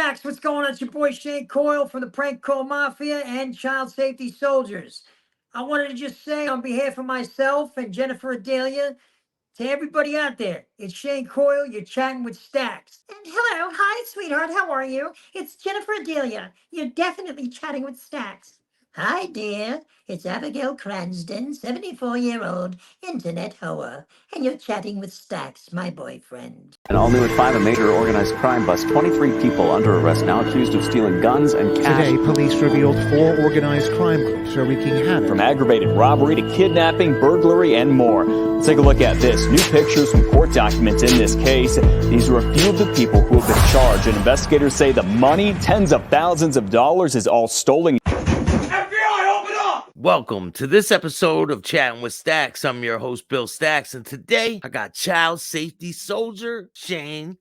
Staxx, what's going on? It's your boy Shane Coyle from the Prank Call Mafia and Child Safety Soldiers. I wanted to just say on behalf of myself and Jennifer Adelia, to everybody out there, it's Shane Coyle, you're chatting with Staxx. And hello, hi sweetheart, how are you? It's Jennifer Adelia. You're definitely chatting with Staxx. Hi dear, it's Abigail Cranston, 74-year-old internet hoa, and you're chatting with Staxx, my boyfriend. And all new at 5, a major organized crime bust. 23 people under arrest now accused of stealing guns and cash. Today, police revealed 4 organized crime groups are wreaking havoc. From aggravated robbery to kidnapping, burglary, and more. Let's take a look at this. New pictures from court documents in this case. These are a few of the people who have been charged, and investigators say the money, tens of thousands of dollars, is all stolen. Welcome to this episode of Chatting with Staxx. I'm your host, Bill Staxx, and today I got Child Safety Soldier Shane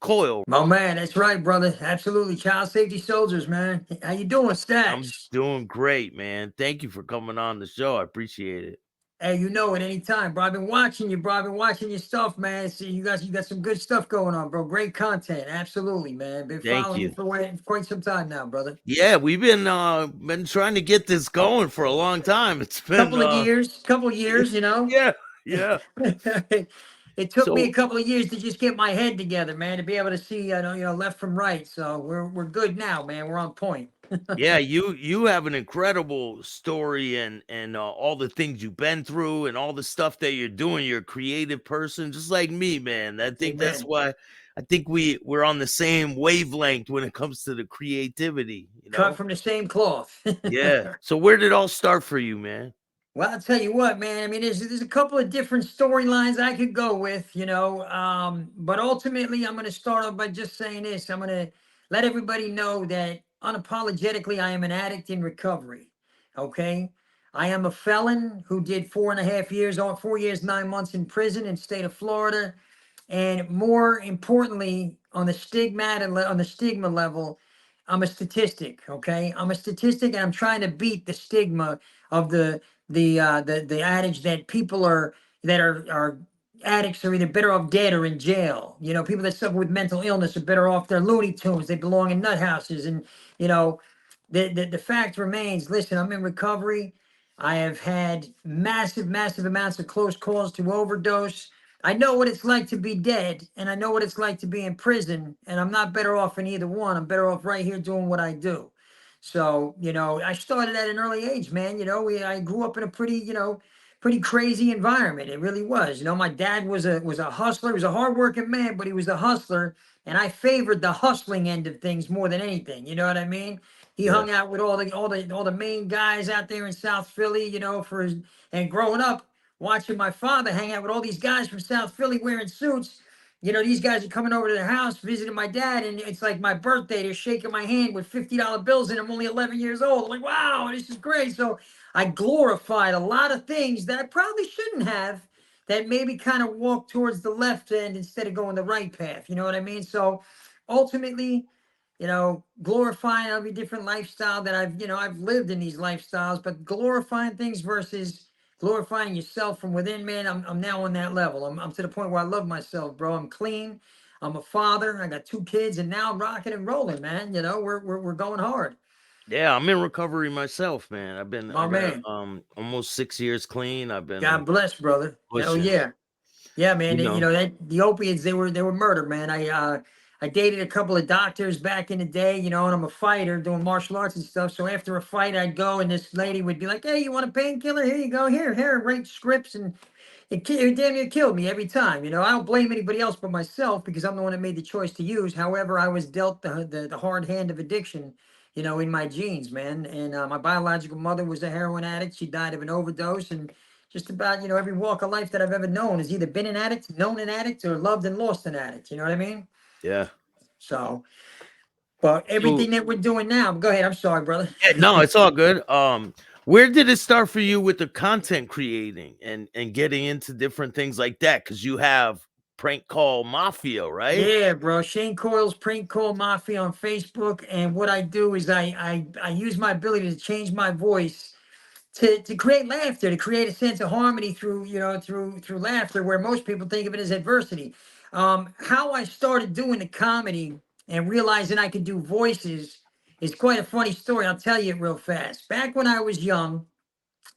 Coyle. Oh man, that's right, brother. Absolutely, Child Safety Soldiers, man. How you doing, Staxx? I'm doing great, man. Thank you for coming on the show. I appreciate it. Hey, you know it anytime, bro. I've been watching you, bro. I've been watching your stuff, man. See, you got some good stuff going on, bro. Great content, absolutely, man. Been following you for quite some time now, brother. Yeah, we've been trying to get this going for a long time. It's been couple of years, you know. Yeah. It took me a couple of years to just get my head together, man, to be able to see, left from right. So we're good now, man. We're on point. Yeah, you have an incredible story and all the things you've been through and all the stuff that you're doing. You're a creative person, just like me, man. I think that's why I think we're on the same wavelength when it comes to the creativity. You know? Cut from the same cloth. Yeah. So where did it all start for you, man? Well, I'll tell you what, man. I mean, there's a couple of different storylines I could go with, you know. But ultimately, I'm going to start off by just saying this. I'm going to let everybody know that unapologetically, I am an addict in recovery. Okay. I am a felon who did 4.5 years, 4 years, 9 months in prison in the state of Florida. And more importantly, on the stigma level, I'm a statistic. Okay. I'm a statistic, and I'm trying to beat the stigma of the adage that people are addicts are either better off dead or in jail. You know, people that suffer with mental illness are better off. They're Looney Tunes. They belong in nut houses. And, you know, the fact remains, listen, I'm in recovery. I have had massive amounts of close calls to overdose. I know what it's like to be dead, and I know what it's like to be in prison, and I'm not better off in either one. I'm better off right here doing what I do. So, you know, I started at an early age, man. You know, I grew up in a pretty crazy environment. It really was. You know, my dad was a hustler. He was a hardworking man, but he was a hustler, and I favored the hustling end of things more than anything. You know what I mean? He hung out with all the main guys out there in South Philly, you know, and growing up, watching my father hang out with all these guys from South Philly wearing suits. You know, these guys are coming over to their house, visiting my dad, and it's like my birthday. They're shaking my hand with $50 bills, and I'm only 11 years old. I'm like, wow, this is great. So I glorified a lot of things that I probably shouldn't have, that maybe kind of walked towards the left end instead of going the right path. You know what I mean? So ultimately, you know, glorifying every different lifestyle that I've lived in these lifestyles, but glorifying things versus glorifying yourself from within, man. I'm now on that level. I'm to the point where I love myself, bro. I'm clean. I'm a father. I got 2 kids, and now I'm rocking and rolling, man. You know, we're going hard. Yeah, I'm in recovery myself, man. I've been almost 6 years clean. I've been God bless, brother. Hell yeah. Yeah, man. You know that the opiates, they were murder, man. I dated a couple of doctors back in the day, you know, and I'm a fighter doing martial arts and stuff. So after a fight, I'd go, and this lady would be like, "Hey, you want a painkiller? Here you go. Here, write scripts." And it damn near killed me every time. You know, I don't blame anybody else but myself, because I'm the one that made the choice to use. However, I was dealt the hard hand of addiction, you know, in my genes, man. And my biological mother was a heroin addict. She died of an overdose. And just about, you know, every walk of life that I've ever known has either been an addict, known an addict, or loved and lost an addict. You know what I mean? Yeah. So, but everything that we're doing now, go ahead. I'm sorry, brother. Yeah, no, it's all good. Where did it start for you with the content creating and getting into different things like that? Because you have Prank Call Mafia, right? Yeah, bro. Shane Coyle's Prank Call Mafia on Facebook. And what I do is I use my ability to change my voice to create laughter, to create a sense of harmony through laughter, where most people think of it as adversity. How I started doing the comedy and realizing I could do voices is quite a funny story. I'll tell you it real fast. Back when I was young,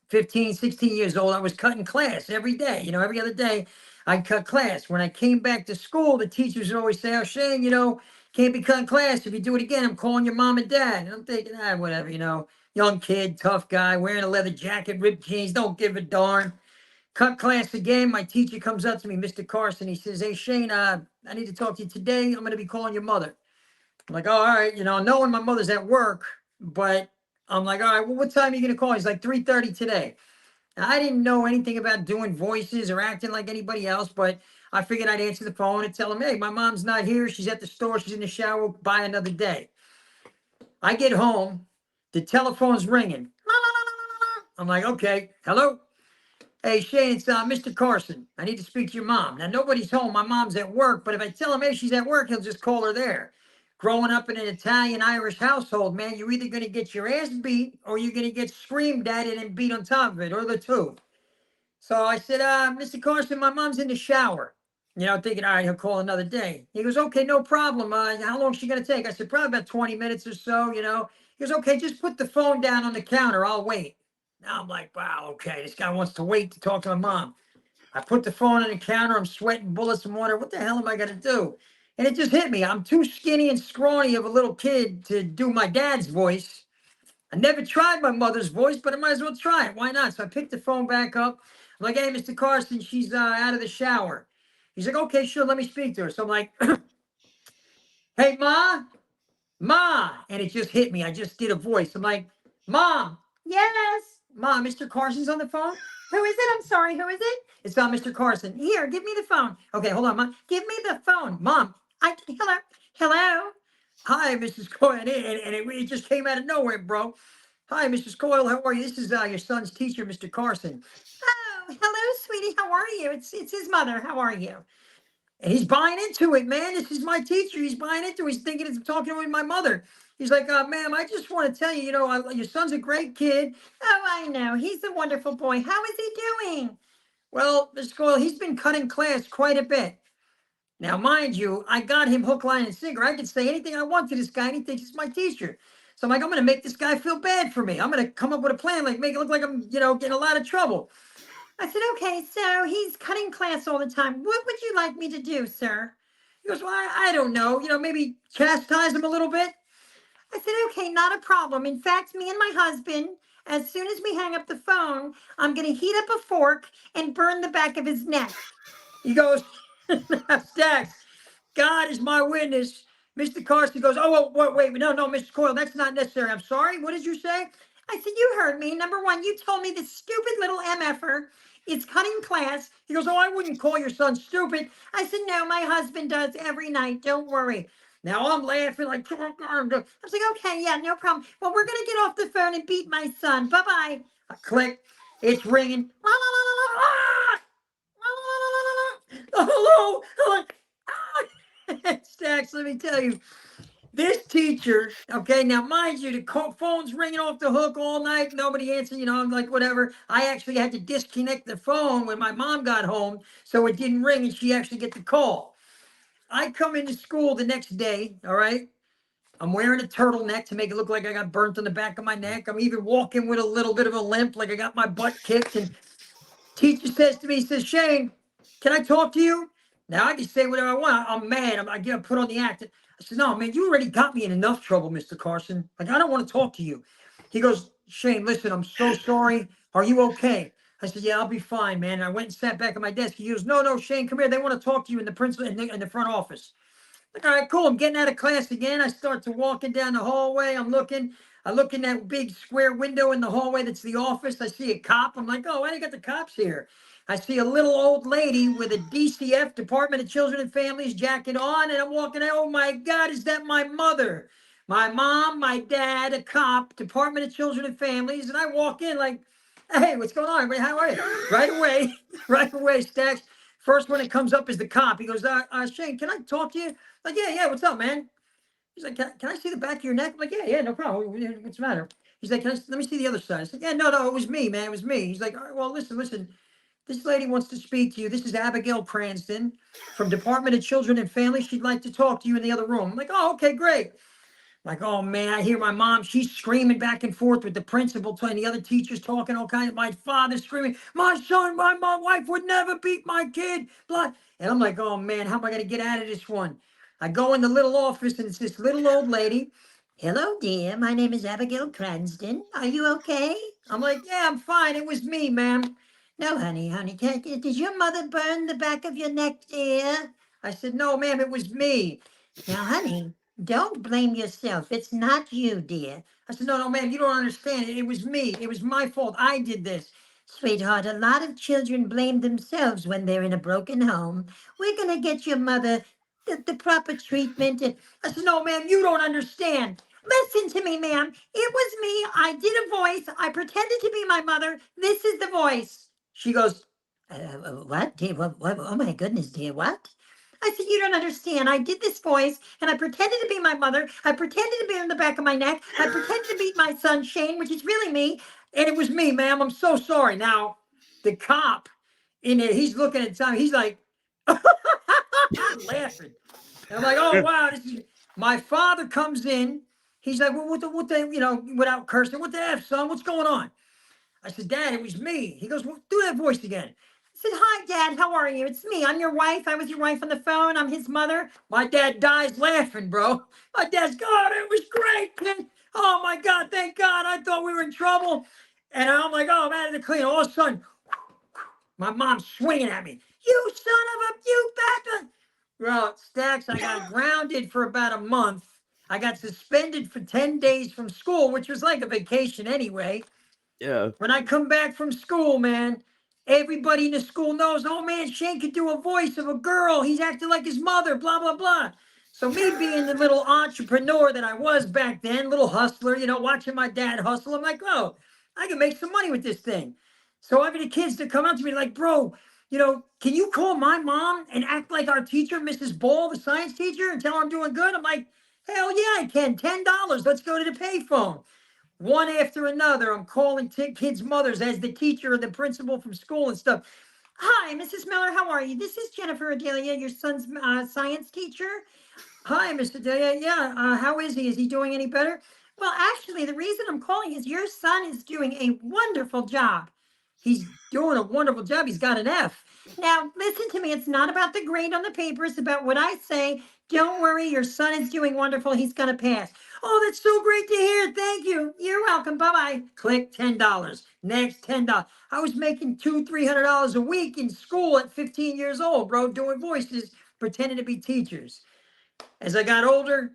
15, 16 years old, I was cutting class every day. Every other day I'd cut class. When I came back to school, the teachers would always say, "Oh, Shane, can't be cutting class. If you do it again, I'm calling your mom and dad." And I'm thinking, whatever, young kid, tough guy, wearing a leather jacket, ripped jeans, don't give a darn. Cut class again. My teacher comes up to me, Mr. Carson. He says, "Hey, Shane, I need to talk to you today. I'm going to be calling your mother." I'm like, "Oh, all right," knowing my mother's at work, but I'm like, "All right, well, what time are you going to call?" He's like, 3:30 today. Now, I didn't know anything about doing voices or acting like anybody else, but I figured I'd answer the phone and tell him, "Hey, my mom's not here. She's at the store. She's in the shower. We'll buy another day." I get home. The telephone's ringing. I'm like, "Okay, hello? Hey, Shane, it's Mr. Carson. I need to speak to your mom." Now, nobody's home. My mom's at work, but if I tell him, "Hey, she's at work," he'll just call her there. Growing up in an Italian-Irish household, man, you're either going to get your ass beat or you're going to get screamed at it and beat on top of it, or the two. So I said, "Mr. Carson, my mom's in the shower." Thinking, all right, he'll call another day. He goes, "Okay, no problem. How long is she going to take?" I said, "Probably about 20 minutes or so. He goes, "Okay, just put the phone down on the counter. I'll wait." Now I'm like, wow, okay, this guy wants to wait to talk to my mom. I put the phone on the counter. I'm sweating bullets and water. What the hell am I going to do? And it just hit me. I'm too skinny and scrawny of a little kid to do my dad's voice. I never tried my mother's voice, but I might as well try it. Why not? So I picked the phone back up. I'm like, "Hey, Mr. Carson, she's out of the shower." He's like, "Okay, sure, let me speak to her." So I'm like, "Hey, Ma, Ma," and it just hit me. I just did a voice. I'm like, "Mom." "Yes." "Mom, Mr. Carson's on the phone." "Who is it? I'm sorry, who is it?" "It's Mr. Carson." "Here, give me the phone." "Okay, hold on, Mom. Give me the phone." "Mom, hello, hello." "Hi, Mrs. Coyle." And it just came out of nowhere, bro. "Hi, Mrs. Coyle. How are you? This is your son's teacher, Mr. Carson." "Oh, hello, sweetie. How are you?" It's his mother. "How are you?" And he's buying into it, man. This is my teacher. He's buying into it. He's thinking it's talking with my mother. He's like, "Ma'am, I just want to tell you, your son's a great kid." "Oh, I know. He's a wonderful boy. How is he doing?" "Well, Mr. Coyle, he's been cutting class quite a bit." Now, mind you, I got him hook, line, and sinker. I could say anything I want to this guy, and he thinks it's my teacher. So I'm like, I'm going to make this guy feel bad for me. I'm going to come up with a plan, like make it look like I'm, getting a lot of trouble. I said, "Okay, so he's cutting class all the time. What would you like me to do, sir?" He goes, "Well, I don't know. Maybe chastise him a little bit." I said, "Okay, not a problem. In fact, me and my husband, as soon as we hang up the phone, I'm going to heat up a fork and burn the back of his neck." He goes, "Staxx, God is my witness." Mr. Carson goes, "Oh, well, wait, no, Mr. Coyle, that's not necessary. I'm sorry. What did you say?" I said, "You heard me. Number one, you told me this stupid little MFer is cutting class." He goes, "Oh, I wouldn't call your son stupid." I said, "No, my husband does every night. Don't worry." Now I'm laughing like, I was like, "Okay, yeah, no problem. Well, we're going to get off the phone and beat my son. Bye-bye." I click. It's ringing. La, la, la, la, la, la. Hello, hello. Staxx, let me tell you, this teacher, okay, now mind you, the phone's ringing off the hook all night, nobody answering, I'm like, whatever. I actually had to disconnect the phone when my mom got home so it didn't ring and she actually get the call. I come into school the next day, all right? I'm wearing a turtleneck to make it look like I got burnt on the back of my neck. I'm even walking with a little bit of a limp, like I got my butt kicked. And teacher says to me, he says, "Shane, can I talk to you?" Now I can say whatever I want. I'm mad. I get put on the act. I said, "No, man, you already got me in enough trouble, Mr. Carson. Like, I don't want to talk to you." He goes, "Shane, listen, I'm so sorry. Are you okay?" I said, "Yeah, I'll be fine, man." And I went and sat back at my desk. He goes, "No, Shane, come here. They want to talk to you in the principal in the front office." Like, all right, cool. I'm getting out of class again. I start to walking down the hallway. I look in that big square window in the hallway that's the office. I see a cop. I'm like, "Oh, why do you got the cops here?" I see a little old lady with a DCF, Department of Children and Families jacket on, and I'm walking out. Oh my God, is that my mother? My mom, my dad, a cop, Department of Children and Families. And I walk in like, "Hey, what's going on? How are you?" Right away, right away, Staxx. First one that comes up is the cop. He goes, "Shane, can I talk to you?" Like, "Yeah, what's up, man?" He's like, can I see the back of your neck?" I'm like, yeah, no problem. What's the matter?" He's like, let me see the other side." I said, "Yeah, no, it was me, man. It was me." He's like, "All right, well, listen. This lady wants to speak to you. This is Abigail Cranston from Department of Children and Family. She'd like to talk to you in the other room. I'm like, oh, okay, great. Like, oh man, I hear my mom, she's screaming back and forth with the principal and the other teachers talking all kinds. My father screaming, my son, my wife would never beat my kid. Blah. And I'm like, oh man, how am I gonna get out of this one? I go in the little office and it's this little old lady. Hello, dear. My name is Abigail Cranston. Are you okay? I'm like, yeah, I'm fine. It was me, ma'am. No, honey, did your mother burn the back of your neck, dear? I said, no, ma'am, it was me. Now, honey, don't blame yourself. It's not you, dear. I said, no, no, ma'am, you don't understand. It was me. It was my fault. I did this. Sweetheart, a lot of children blame themselves when they're in a broken home. We're going to get your mother the proper treatment. And I said, no, ma'am, you don't understand. Listen to me, ma'am. It was me. I did a voice. I pretended to be my mother. This is the voice. She goes, what, dear? What? Oh, my goodness, dear. What? I said, you don't understand. I did this voice and I pretended to be my mother. I pretended to be on the back of my neck. I pretended to beat my son, Shane, which is really me. And it was me, ma'am. I'm so sorry. Now, the cop in there, he's looking at Tommy. He's like, laughing. And I'm like, oh, wow. This is my father comes in. He's like, well, what the, without cursing, what the F, son? What's going on? I said, Dad, it was me. He goes, well, do that voice again. I said, hi, Dad. How are you? It's me. I'm your wife. I was your wife on the phone. I'm his mother. My dad dies laughing, bro. My dad's, God, it was great, kid. Oh, my God. Thank God. I thought we were in trouble. And I'm like, oh, I'm out of the clean. All of a sudden, my mom's swinging at me. You son of a, you bastard. Bro, Staxx, I got grounded for about a month. I got suspended for 10 days from school, which was like a vacation anyway. Yeah. When I come back from school, man, everybody in the school knows, oh man, Shane could do a voice of a girl. He's acting like his mother, blah, blah, blah. So me being the little entrepreneur that I was back then, little hustler, watching my dad hustle, I'm like, oh, I can make some money with this thing. So having the kids to come up to me like, bro, can you call my mom and act like our teacher, Mrs. Ball, the science teacher, and tell her I'm doing good? I'm like, hell yeah, I can. $10. Let's go to the payphone. One after another, I'm calling kids' mothers as the teacher or the principal from school and stuff. Hi, Mrs. Miller, how are you? This is Jennifer Adelia, your son's science teacher. Hi, Mr. Adelia. Yeah, how is he? Is he doing any better? Well, actually, the reason I'm calling is your son is doing a wonderful job. He's doing a wonderful job. He's got an F. Now, listen to me. It's not about the grade on the paper. It's about what I say. Don't worry. Your son is doing wonderful. He's going to pass. Oh, that's so great to hear. Thank you. You're welcome. Bye-bye. Click $10. Next $10. I was making $200-300 a week in school at 15 years old, bro, doing voices, pretending to be teachers. As I got older,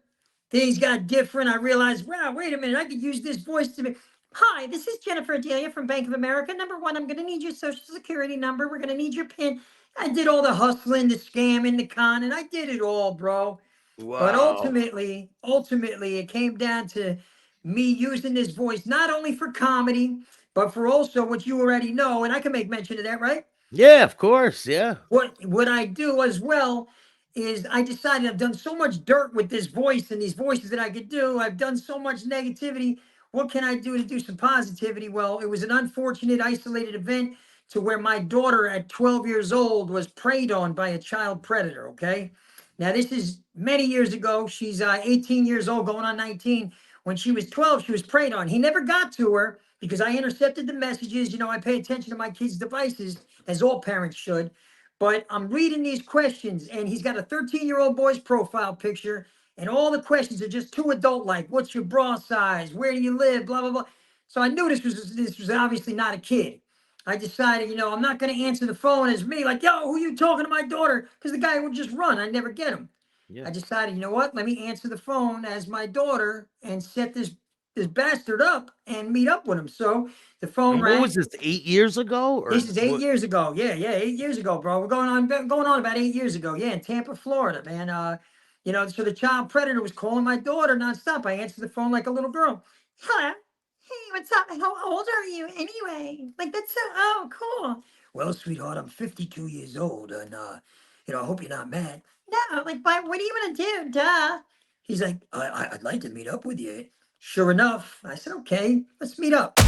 things got different. I realized, wow, wait a minute. I could use this voice to be. Hi, this is Jennifer Adelia from Bank of America. Number one, I'm going to need your social security number. We're going to need your PIN. I did all the hustling, the scamming, the conning. I did it all, bro. Wow. But ultimately, it came down to me using this voice, not only for comedy, but for also what you already know. And I can make mention of that, right? Yeah, of course. Yeah. What I do as well is I decided I've done so much dirt with this voice and these voices that I could do. I've done so much negativity. What can I do to do some positivity? Well, it was an unfortunate, isolated event to where my daughter at 12 years old was preyed on by a child predator. Okay. Now, this is many years ago. She's 18 years old, going on 19. When she was 12, she was preyed on. He never got to her because I intercepted the messages. I pay attention to my kids' devices, as all parents should. But I'm reading these questions, and he's got a 13-year-old boy's profile picture, and all the questions are just too adult-like. What's your bra size? Where do you live? Blah, blah, blah. So I knew this was obviously not a kid. I decided, I'm not going to answer the phone as me, like, yo, who you talking to my daughter? Because the guy would just run. I'd never get him. Yeah. I decided, you know what? Let me answer the phone as my daughter and set this bastard up and meet up with him. So the phone And rang. what was this, 8 years ago? Or This is 8 what? years ago. Yeah, 8 years ago, bro. We're going on about 8 years ago. Yeah, in Tampa, Florida, man. So the child predator was calling my daughter nonstop. I answered the phone like a little girl. Hello. Hey, what's up? How old are you anyway? Like, that's so, oh, cool. Well, sweetheart, I'm 52 years old, and I hope you're not mad. No, like, what do you want to do? Duh. He's like, I'd like to meet up with you. Sure enough, I said, okay, let's meet up.